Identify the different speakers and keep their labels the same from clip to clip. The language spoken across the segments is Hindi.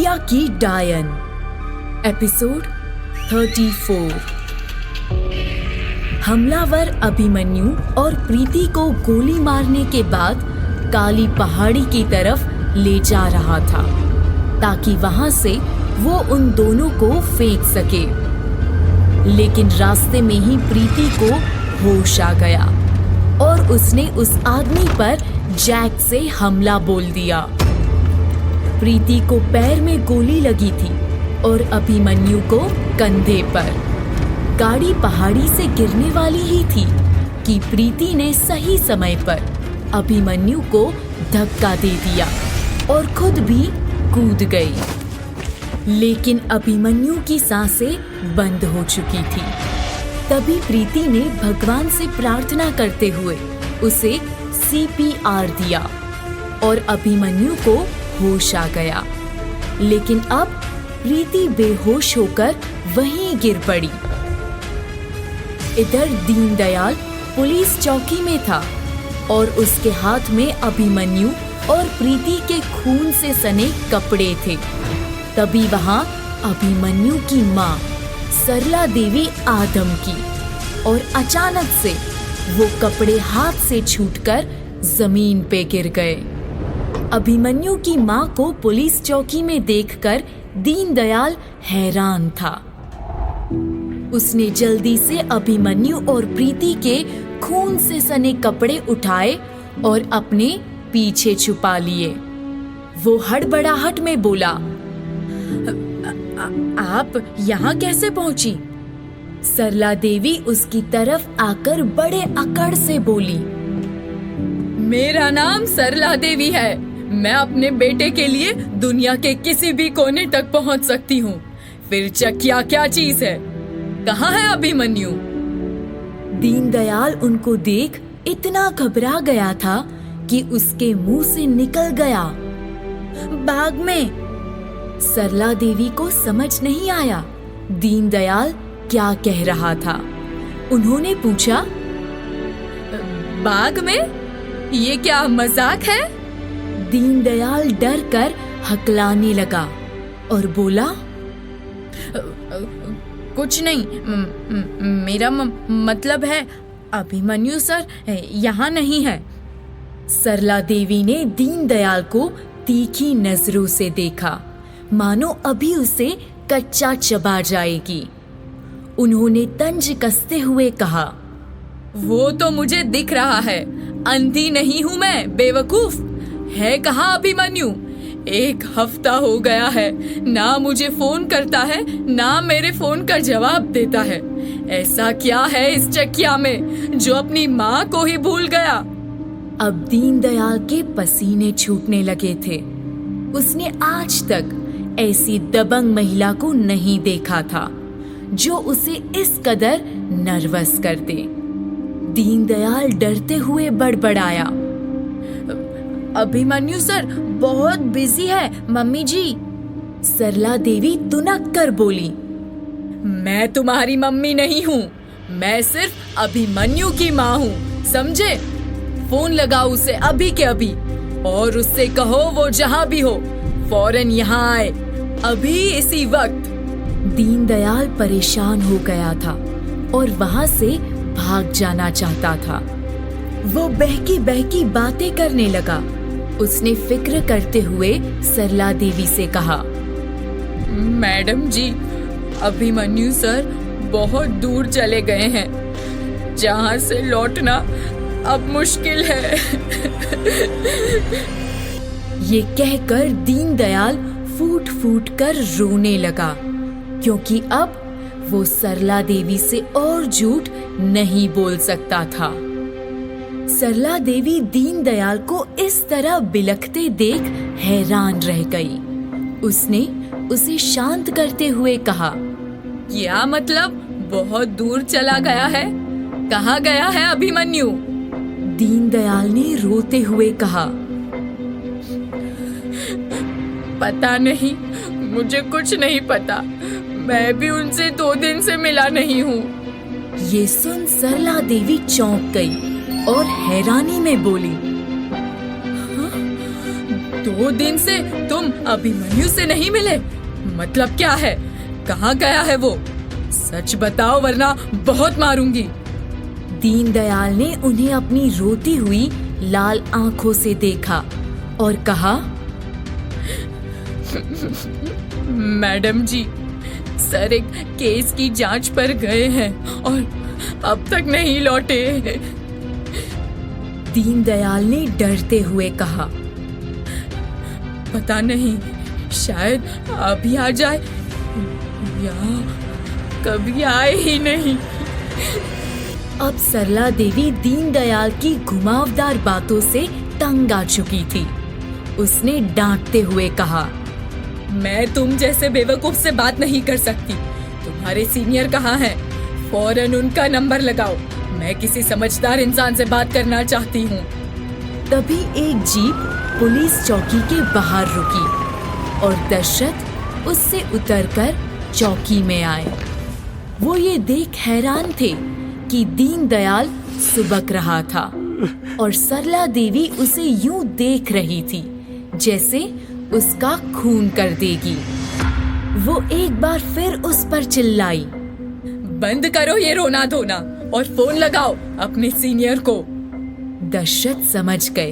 Speaker 1: चकिया की डायन, एपिसोड 34। हमलावर अभिमन्यु और प्रीति को गोली मारने के बाद काली पहाड़ी की तरफ ले जा रहा था ताकि वहां से वो उन दोनों को फेंक सके। लेकिन रास्ते में ही प्रीति को होश आ गया और उसने उस आदमी पर जैक से हमला बोल दिया। प्रीति को पैर में गोली लगी थी और अभिमन्यु को कंधे पर। गाड़ी पहाड़ी से गिरने वाली ही थी कि प्रीति ने सही समय पर अभिमन्यु को धक्का दे दिया और खुद भी कूद गई। लेकिन अभिमन्यु की सांसें बंद हो चुकी थी। तभी प्रीति ने भगवान से प्रार्थना करते हुए उसे CPR दिया और अभिमन्यु को होश आ गया। लेकिन अब प्रीति बेहोश होकर वहीं गिर पड़ी। इधर दीनदयाल पुलिस चौकी में था और उसके हाथ में अभिमन्यु और प्रीति के खून से सने कपड़े थे। तभी वहां अभिमन्यु की माँ सरला देवी आ धमकी और अचानक से वो कपड़े हाथ से छूटकर जमीन पे गिर गए। अभिमन्यु की माँ को पुलिस चौकी में देखकर दीनदयाल हैरान था। उसने जल्दी से अभिमन्यु और प्रीति के खून से सने कपड़े उठाए और अपने पीछे छुपा लिए। वो हड़बड़ाहट में बोला, आप यहाँ कैसे पहुंची? सरला देवी उसकी तरफ आकर बड़े अकड़ से बोली, मेरा नाम सरला देवी है। मैं अपने बेटे के लिए दुनिया के किसी भी कोने तक पहुंच सकती हूँ। फिर चकिया क्या चीज है? कहाँ है अभिमन्यु? दीनदयाल उनको देख इतना घबरा गया था कि उसके मुंह से निकल गया, बाग में। सरला देवी को समझ नहीं आया दीनदयाल क्या कह रहा था। उन्होंने पूछा, बाग में? ये क्या मजाक है? दीनदयाल डर कर हकलाने लगा और बोला, कुछ नहीं, मेरा मतलब है अभिमन्यु सर यहाँ नहीं है। सरला देवी ने दीनदयाल को तीखी नजरों से देखा, मानो अभी उसे कच्चा चबा जाएगी। उन्होंने तंज कसते हुए कहा, वो तो मुझे दिख रहा है, अंधी नहीं हूं मैं, बेवकूफ। है कहाँ अभिमन्यु? 1 हफ्ता हो गया है, ना मुझे फोन करता है, ना मेरे फोन का जवाब देता है। ऐसा क्या है इस चकिया में जो अपनी माँ को ही भूल गया? अब दीनदयाल के पसीने छूटने लगे थे। उसने आज तक ऐसी दबंग महिला को नहीं देखा था जो उसे इस कदर नर्वस कर दे। दीनदयाल डरते हुए बड़बड़ाया, अभिमन्यु सर बहुत बिजी है मम्मी जी। सरला देवी तुनक कर बोली, मैं तुम्हारी मम्मी नहीं हूँ, मैं सिर्फ अभिमन्यु की माँ हूँ, समझे? फोन लगाओ उसे अभी के अभी और उससे कहो वो जहाँ भी हो फौरन यहाँ आए, अभी इसी वक्त। दीनदयाल परेशान हो गया था और वहां से भाग जाना चाहता था। वो बहकी बहकी बातें करने लगा। उसने फिक्र करते हुए सरला देवी से कहा, मैडम जी, अभिमन्यु सर बहुत दूर चले गए हैं, जहां से लौटना अब मुश्किल है। ये कहकर दीनदयाल फूट फूट कर रोने लगा, क्योंकि अब वो सरला देवी से और झूठ नहीं बोल सकता था। सरला देवी दीनदयाल को इस तरह बिलखते देख हैरान रह गई। उसने उसे शांत करते हुए कहा, क्या मतलब बहुत दूर चला गया है? कहाँ गया है अभिमन्यु? दीनदयाल ने रोते हुए कहा, पता नहीं, मुझे कुछ नहीं पता, मैं भी उनसे 2 दिन से मिला नहीं हूँ। ये सुन सरला देवी चौंक गई और हैरानी में बोली,
Speaker 2: 2 दिन से तुम अभिमन्यु से नहीं मिले? मतलब क्या है? कहाँ गया है वो? सच बताओ वरना बहुत मारूंगी।
Speaker 1: दीनदयाल ने उन्हें अपनी रोती हुई लाल आंखों से देखा और कहा,
Speaker 2: मैडम जी, सर एक केस की जांच पर गए हैं और अब तक नहीं लौटे।
Speaker 1: दीनदयाल ने डरते हुए कहा,
Speaker 2: पता नहीं, शायद अभी आ जाए या कभी आए ही नहीं।
Speaker 1: अब सरला देवी दीनदयाल की घुमावदार बातों से तंग आ चुकी थी। उसने डांटते हुए कहा,
Speaker 2: मैं तुम जैसे बेवकूफ से बात नहीं कर सकती। तुम्हारे सीनियर कहाँ हैं? फौरन उनका नंबर लगाओ। मैं किसी समझदार इंसान से बात करना चाहती हूँ।
Speaker 1: तभी एक जीप पुलिस चौकी के बाहर रुकी और दशरथ उससे उतरकर चौकी में आए। वो ये देख हैरान थे कि दीनदयाल सुबक रहा था और सरला देवी उसे यूं देख रही थी जैसे उसका खून कर देगी। वो एक बार फिर उस पर चिल्लाई,
Speaker 2: बंद करो ये रोना धोना और फोन लगाओ अपने सीनियर को।
Speaker 1: दशरथ समझ गए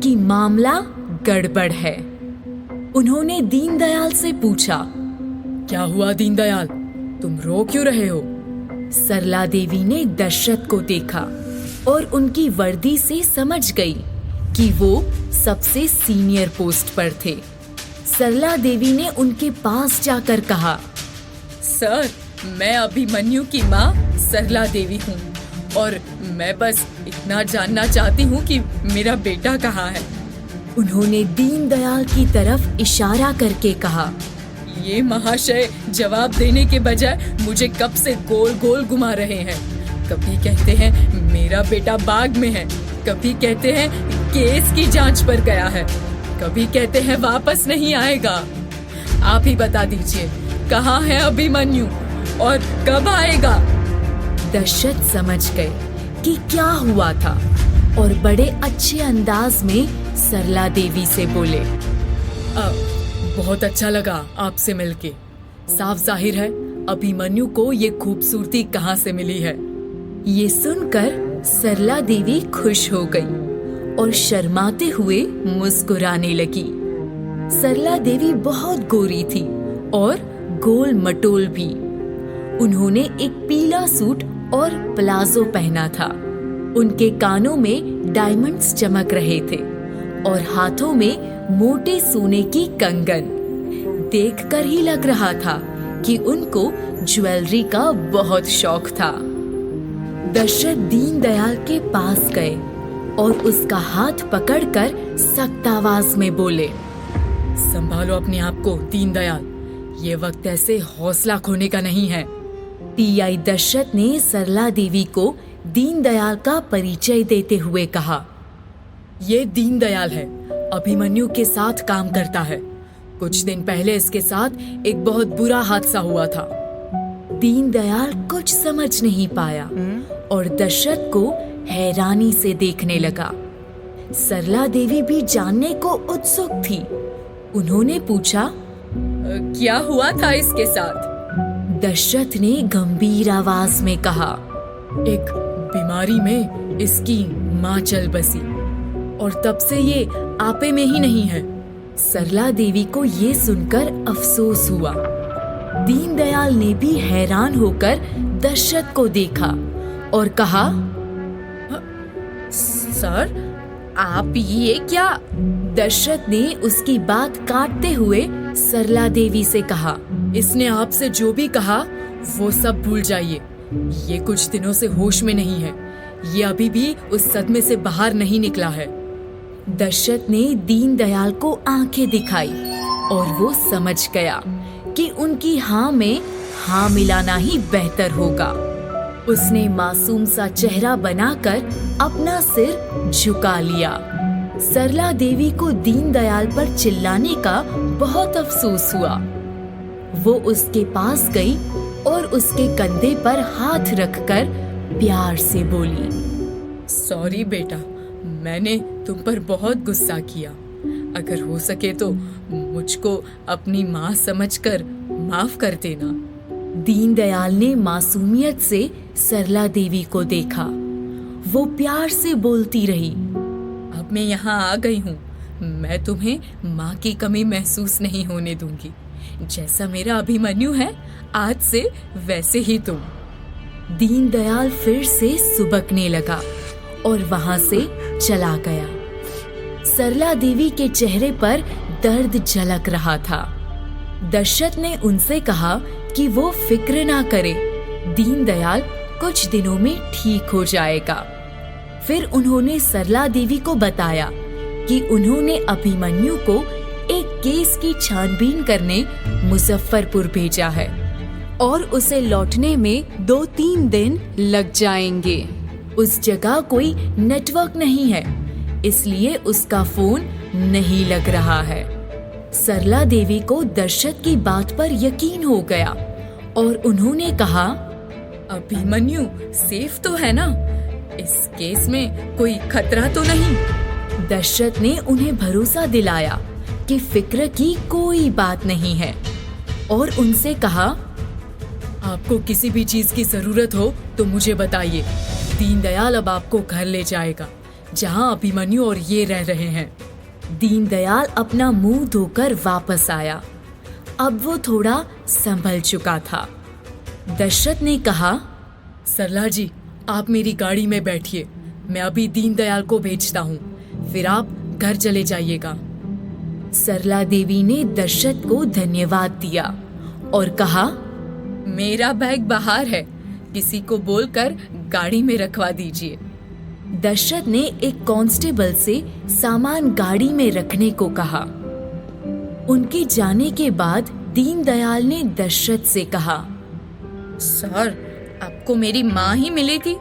Speaker 1: कि मामला गड़बड़ है। उन्होंने दीनदयाल से पूछा,
Speaker 2: क्या हुआ दीनदयाल, तुम रो क्यों रहे हो?
Speaker 1: सरला देवी ने दशरथ को देखा और उनकी वर्दी से समझ गई कि वो सबसे सीनियर पोस्ट पर थे। सरला देवी ने उनके पास जाकर कहा,
Speaker 2: सर, मैं अभिमन्यु की माँ सरला देवी हूँ और मैं बस इतना जानना चाहती हूँ कि मेरा बेटा कहाँ है।
Speaker 1: उन्होंने दीनदयाल की तरफ इशारा करके कहा,
Speaker 2: ये महाशय जवाब देने के बजाय मुझे कब से गोल गोल घुमा रहे हैं। कभी कहते हैं मेरा बेटा बाग में है, कभी कहते हैं केस की जांच पर गया है, कभी कहते हैं वापस नहीं आएगा। आप ही बता दीजिए, कहाँ है अभिमन्यु और कब आएगा?
Speaker 1: दशरथ समझ गए कि क्या हुआ था और बड़े अच्छे अंदाज में सरला देवी से बोले,
Speaker 2: बहुत अच्छा लगा आपसे मिलके। साफ जाहिर है अभिमन्यु को ये खूबसूरती कहाँ से मिली है।
Speaker 1: ये सुनकर सरला देवी खुश हो गई और शर्माते हुए मुस्कुराने लगी। सरला देवी बहुत गोरी थी और गोल मटोल भी। उन्होंने एक पीला सूट और प्लाजो पहना था। उनके कानों में डायमंड्स चमक रहे थे और हाथों में मोटे सोने की कंगन। देखकर ही लग रहा था कि उनको ज्वेलरी का बहुत शौक था। दशरथ दीनदयाल के पास गए और उसका हाथ पकड़कर सख्त आवाज में बोले,
Speaker 2: संभालो अपने आप को दीनदयाल, ये वक्त ऐसे हौसला खोने का नहीं है।
Speaker 1: टीआई दशरथ ने सरला देवी को दीनदयाल का परिचय देते हुए कहा,
Speaker 2: ये दीनदयाल है, अभिमन्यु के साथ काम करता है। कुछ दिन पहले इसके साथ एक बहुत बुरा हादसा हुआ था।
Speaker 1: दीनदयाल कुछ समझ नहीं पाया और दशरथ को हैरानी से देखने लगा। सरला देवी भी जानने को उत्सुक थी। उन्होंने पूछा,
Speaker 2: क्या हुआ था इसके साथ?
Speaker 1: दशरथ ने गंभीर आवाज में कहा,
Speaker 2: एक बीमारी में इसकी माँ चल बसी और तब से ये आपे में ही नहीं है।
Speaker 1: सरला देवी को ये सुनकर अफसोस हुआ। दीनदयाल ने भी हैरान होकर दशरथ को देखा और कहा,
Speaker 2: सर, आप ये क्या?
Speaker 1: दशरथ ने उसकी बात काटते हुए सरला देवी से कहा,
Speaker 2: इसने आपसे जो भी कहा वो सब भूल जाइए। ये कुछ दिनों से होश में नहीं है। ये अभी भी उस सदमे से बाहर नहीं निकला है।
Speaker 1: दशरथ ने दीनदयाल को आंखें दिखाई और वो समझ गया कि उनकी हाँ में हाँ मिलाना ही बेहतर होगा। उसने मासूम सा चेहरा बनाकर अपना सिर झुका लिया। सरला देवी को दीनदयाल पर चिल्लाने का बहुत अफसोस हुआ। वो उसके पास गई और उसके कंधे पर हाथ रखकर प्यार से बोली,
Speaker 2: सॉरी बेटा, मैंने तुम पर बहुत गुस्सा किया। अगर हो सके तो मुझको अपनी माँ समझकर माफ कर देना।
Speaker 1: दीनदयाल ने मासूमियत से सरला देवी को देखा। वो प्यार से बोलती रही,
Speaker 2: अब मैं यहाँ आ गई हूँ। मैं तुम्हें माँ की कमी महसूस नहीं होने दूंगी। जैसा मेरा अभिमन्यु है, आज से वैसे ही तुम।
Speaker 1: दीनदयाल फिर से सुबकने लगा और वहां से चला गया। सरला देवी के चेहरे पर दर्द झलक रहा था। दशरथ ने उनसे कहा कि वो फिक्र ना करे, दीनदयाल कुछ दिनों में ठीक हो जाएगा। फिर उन्होंने सरला देवी को बताया कि उन्होंने अभिमन्यु को एक केस की छानबीन करने मुजफ्फरपुर भेजा है और उसे लौटने में 2-3 दिन लग जाएंगे। उस जगह कोई नेटवर्क नहीं है, इसलिए उसका फोन नहीं लग रहा है। सरला देवी को दशरथ की बात पर यकीन हो गया और उन्होंने कहा,
Speaker 2: अभिमन्यु सेफ तो है ना? इस केस में कोई खतरा तो नहीं?
Speaker 1: दशरथ ने उन्हें भरोसा दिलाया कि फिक्र की कोई बात नहीं है और उनसे कहा,
Speaker 2: आपको किसी भी चीज की जरूरत हो तो मुझे बताइए। दीनदयाल अब आपको घर ले जाएगा जहां अभिमन्यु और ये रह रहे हैं।
Speaker 1: दीनदयाल अपना मुंह धोकर वापस आया। अब वो थोड़ा संभल चुका था। दशरथ ने कहा,
Speaker 2: सरला जी, आप मेरी गाड़ी में बैठिए। मैं अभी दीनदयाल को भेजता हूँ, फिर आप घर चले जाइएगा।
Speaker 1: सरला देवी ने दशरथ को धन्यवाद दिया और कहा,
Speaker 2: मेरा बैग बाहर है, किसी को बोलकर गाड़ी में रखवा दीजिए।
Speaker 1: दशरथ ने एक कांस्टेबल से सामान गाड़ी में रखने को कहा। उनके जाने के बाद दीनदयाल ने दशरथ से कहा,
Speaker 2: सर, आपको मेरी माँ ही मिली थी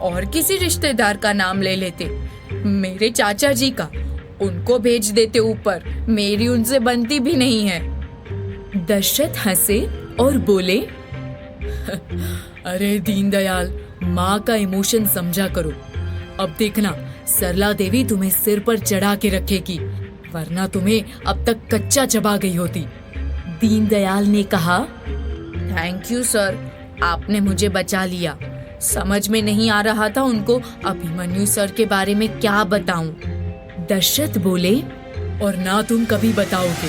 Speaker 2: और किसी रिश्तेदार का नाम ले लेते, मेरे चाचा जी का, उनको भेज देते ऊपर, मेरी उनसे बनती भी नहीं है।
Speaker 1: दशरथ हंसे और बोले,
Speaker 2: अरे दीनदयाल, माँ का इमोशन समझा करो। अब देखना, सरला देवी तुम्हें सिर पर चढ़ा के रखेगी, वरना तुम्हें अब तक कच्चा चबा गई होती।
Speaker 1: दीनदयाल ने कहा,
Speaker 2: थैंक यू सर, आपने मुझे बचा लिया। समझ में नहीं आ रहा था उनको अभिमन्यु सर के बारे में क्या बताऊं।
Speaker 1: दशरथ बोले,
Speaker 2: और ना तुम कभी बताओगे।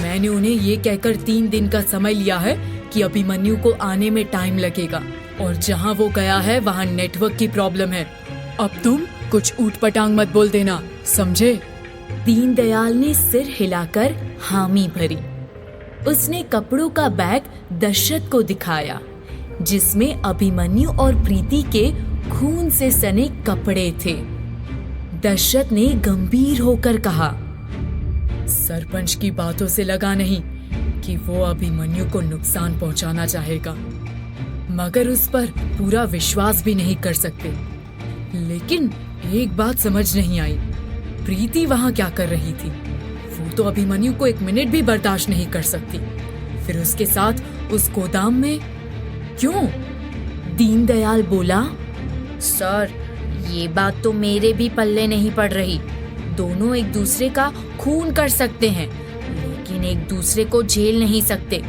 Speaker 2: मैंने उन्हें ये कहकर 3 दिन का समय लिया है कि अभिमन्यु को आने में टाइम लगेगा, और जहाँ वो गया है वहाँ नेटवर्क की प्रॉब्लम है। अब तुम कुछ ऊटपटांग मत बोल देना, समझे?
Speaker 1: दीनदयाल ने सिर हिलाकर हामी भरी। उसने कपड़ों का बैग दशरथ को दिखाया, जिसमें अभिमन्यु और प्रीति के खून से सने कपड़े थे। दशरथ ने गंभीर होकर कहा,
Speaker 2: सरपंच की बातों से लगा नहीं कि वो अभिमन्यु को नुकसान पहुंचाना चाहेगा, मगर उस पर पूरा विश्वास भी नहीं कर सकते। लेकिन एक बात समझ नहीं आई, प्रीति वहां क्या कर रही थी? वो तो अभिमन्यु को 1 मिनट भी बर्दाश्त नहीं कर सकती, फिर उसके साथ उस गोदाम में क्यों?
Speaker 1: दीनदयाल बोला,
Speaker 3: सर, ये बात तो मेरे भी पल्ले नहीं पड़ रही। दोनों एक दूसरे का खून कर सकते हैं, लेकिन एक दूसरे को झेल नहीं सकते।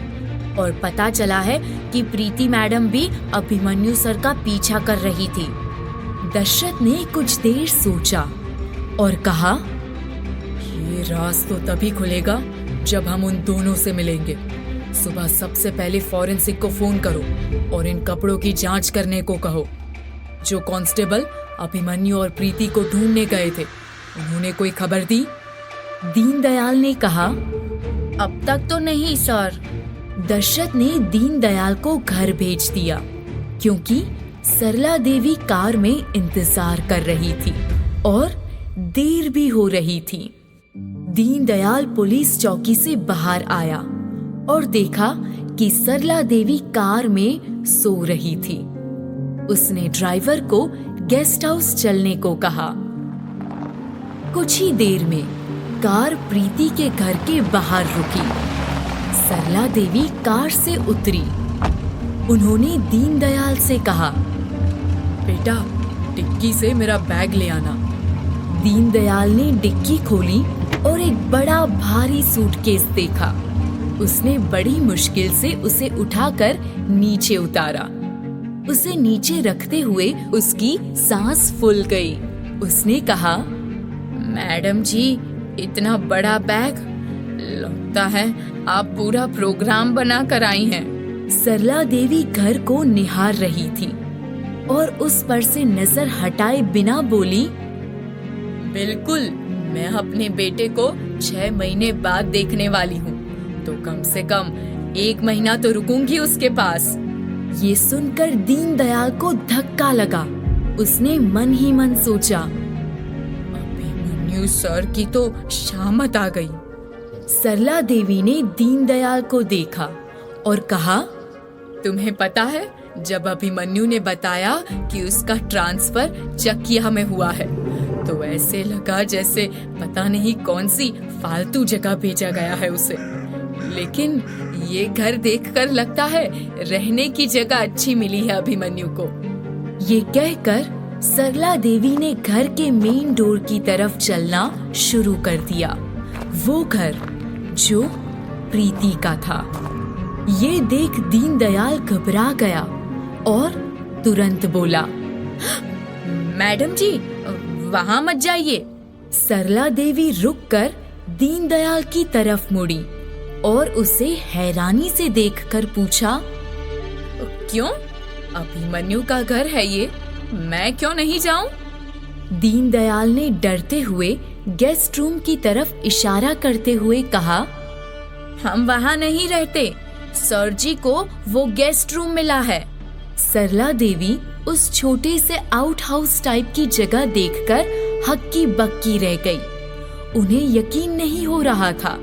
Speaker 3: और पता चला है कि प्रीति मैडम भी अभिमन्यु सर का पीछा कर रही थी।
Speaker 1: दशरथ ने कुछ देर सोचा और कहा,
Speaker 2: ये राज तो तभी खुलेगा जब हम उन दोनों से मिलेंगे। सुबह सबसे पहले फॉरेंसिक को फोन करो और इन कपड़ों की जांच करने को कहो। जो कांस्टेबल अभिमन्यु और प्रीति को ढूंढने गए थे, उन्होंने कोई खबर दी?
Speaker 1: दीनदयाल ने कहा,
Speaker 3: अब तक तो नहीं सर।
Speaker 1: दशरथ ने दीनदयाल को घर भेज दिया, क्योंकि सरला देवी कार में इंतजार कर रही थी और देर भी हो रही थी। दीनदयाल पुलिस चौकी से बाहर आया और देखा कि सरला देवी कार में सो रही थी। उसने ड्राइवर को गेस्ट हाउस चलने को कहा। कुछ ही देर में कार प्रीति के घर के बाहर रुकी। सरला देवी कार से उतरी। उन्होंने दीनदयाल से कहा,
Speaker 2: बेटा, डिक्की से मेरा बैग ले आना।
Speaker 1: दीनदयाल ने डिक्की खोली और एक बड़ा भारी सूटकेस देखा। उसने बड़ी मुश्किल से उसे उठाकर नीचे उतारा। उसे नीचे रखते हुए उसकी सांस फूल गई। उसने कहा,
Speaker 3: मैडम जी, इतना बड़ा बैग, लगता है आप पूरा प्रोग्राम बना कर आई हैं।
Speaker 1: सरला देवी घर को निहार रही थी और उस पर से नजर हटाए बिना बोली,
Speaker 2: बिल्कुल, मैं अपने बेटे को 6 महीने बाद देखने वाली हूँ, तो कम से कम 1 महीना तो रुकूंगी उसके पास।
Speaker 1: ये सुनकर दीनदयाल को धक्का लगा। उसने मन ही मन सोचा,
Speaker 2: अभिमन्यु सर की तो शामत आ गई।
Speaker 1: सरला देवी ने दीनदयाल को देखा और कहा,
Speaker 2: तुम्हें पता है, जब अभिमन्यु ने बताया कि उसका ट्रांसफर चकिया में हुआ है, तो ऐसे लगा जैसे पता नहीं कौन सी फालतू जगह भेजा गया है उसे। लेकिन ये घर देखकर लगता है रहने की जगह अच्छी मिली है अभिमन्यु को।
Speaker 1: ये कहकर सरला देवी ने घर के मेन डोर की तरफ चलना शुरू कर दिया। वो घर जो प्रीति का था। ये देख दीनदयाल घबरा गया और तुरंत बोला,
Speaker 3: मैडम जी, वहाँ मत जाइए।
Speaker 1: सरला देवी रुककर दीनदयाल की तरफ मुड़ी और उसे हैरानी से देखकर पूछा,
Speaker 2: क्यों? अभिमन्यु का घर है ये, मैं क्यों नहीं जाऊं?
Speaker 1: दीनदयाल ने डरते हुए गेस्ट रूम की तरफ इशारा करते हुए कहा,
Speaker 3: हम वहाँ नहीं रहते, सर जी को वो गेस्ट रूम मिला है।
Speaker 1: सरला देवी उस छोटे से आउट हाउस टाइप की जगह देखकर हक्की बक्की रह गई। उन्हें यकीन नहीं हो रहा था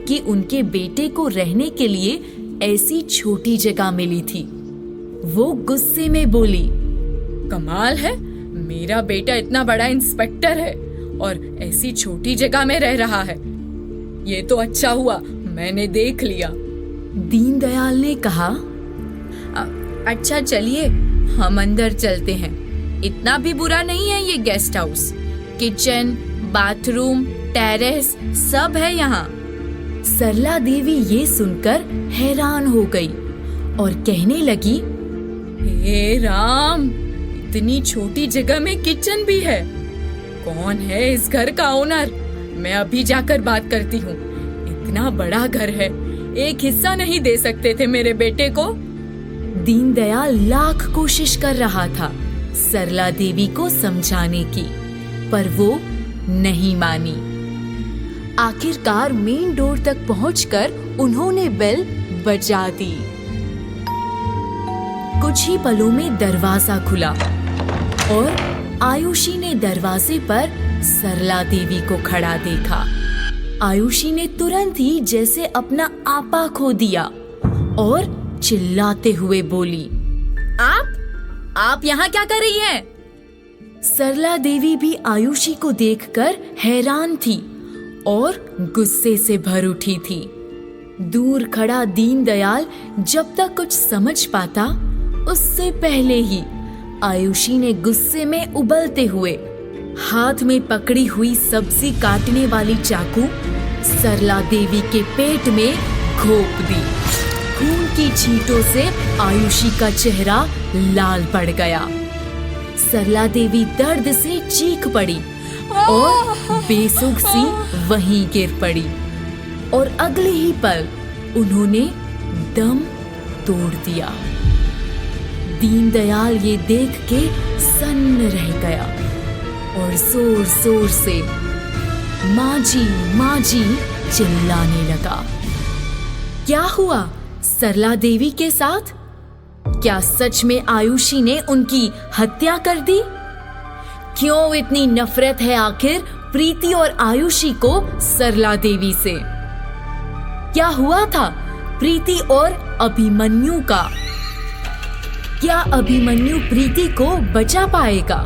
Speaker 1: कि उनके बेटे को रहने के लिए ऐसी छोटी जगह मिली थी। वो गुस्से में बोली,
Speaker 2: कमाल है, मेरा बेटा इतना बड़ा इंस्पेक्टर है और ऐसी छोटी जगह में रह रहा है। ये तो अच्छा हुआ मैंने देख लिया।
Speaker 1: दीनदयाल ने कहा,
Speaker 3: अच्छा चलिए, हम अंदर चलते हैं। इतना भी बुरा नहीं है ये guest house. Kitchen, bathroom, terrace सब है यहाँ।
Speaker 1: सरला देवी ये सुनकर हैरान हो गई और कहने लगी,
Speaker 2: हे राम, इतनी छोटी जगह में किचन भी है। कौन है इस घर का ओनर? मैं अभी जाकर बात करती हूँ। इतना बड़ा घर है, एक हिस्सा नहीं दे सकते थे मेरे बेटे को?
Speaker 1: दीनदयाल लाख कोशिश कर रहा था सरला देवी को समझाने की, पर वो नहीं मानी। आखिरकार मेन डोर तक पहुंचकर उन्होंने बेल बजा दी। कुछ ही पलों में दरवाजा खुला और आयुषी ने दरवाजे पर सरला देवी को खड़ा देखा। आयुषी ने तुरंत ही जैसे अपना आपा खो दिया और चिल्लाते हुए बोली,
Speaker 3: आप यहाँ क्या कर रही हैं?
Speaker 1: सरला देवी भी आयुषी को देखकर हैरान थी और गुस्से से भर उठी थी। दूर खड़ा दीनदयाल जब तक कुछ समझ पाता, उससे पहले ही आयुषी ने गुस्से में उबलते हुए हाथ में पकड़ी हुई सब्जी काटने वाली चाकू सरला देवी के पेट में घोंप दी। खून की छींटों से आयुषी का चेहरा लाल पड़ गया। सरला देवी दर्द से चीख पड़ी और बेसुध सी वहीं गिर पड़ी और अगले ही पल उन्होंने दम तोड़ दिया। दीनदयाल ये देख के सन्न रह गया और जोर जोर से माँ जी चिल्लाने लगा। क्या हुआ सरला देवी के साथ? क्या सच में आयुषी ने उनकी हत्या कर दी? क्यों इतनी नफरत है आखिर प्रीति और आयुषी को सरला देवी से? क्या हुआ था प्रीति और अभिमन्यु का? क्या अभिमन्यु प्रीति को बचा पाएगा?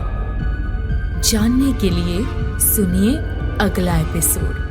Speaker 1: जानने के लिए सुनिए अगला एपिसोड।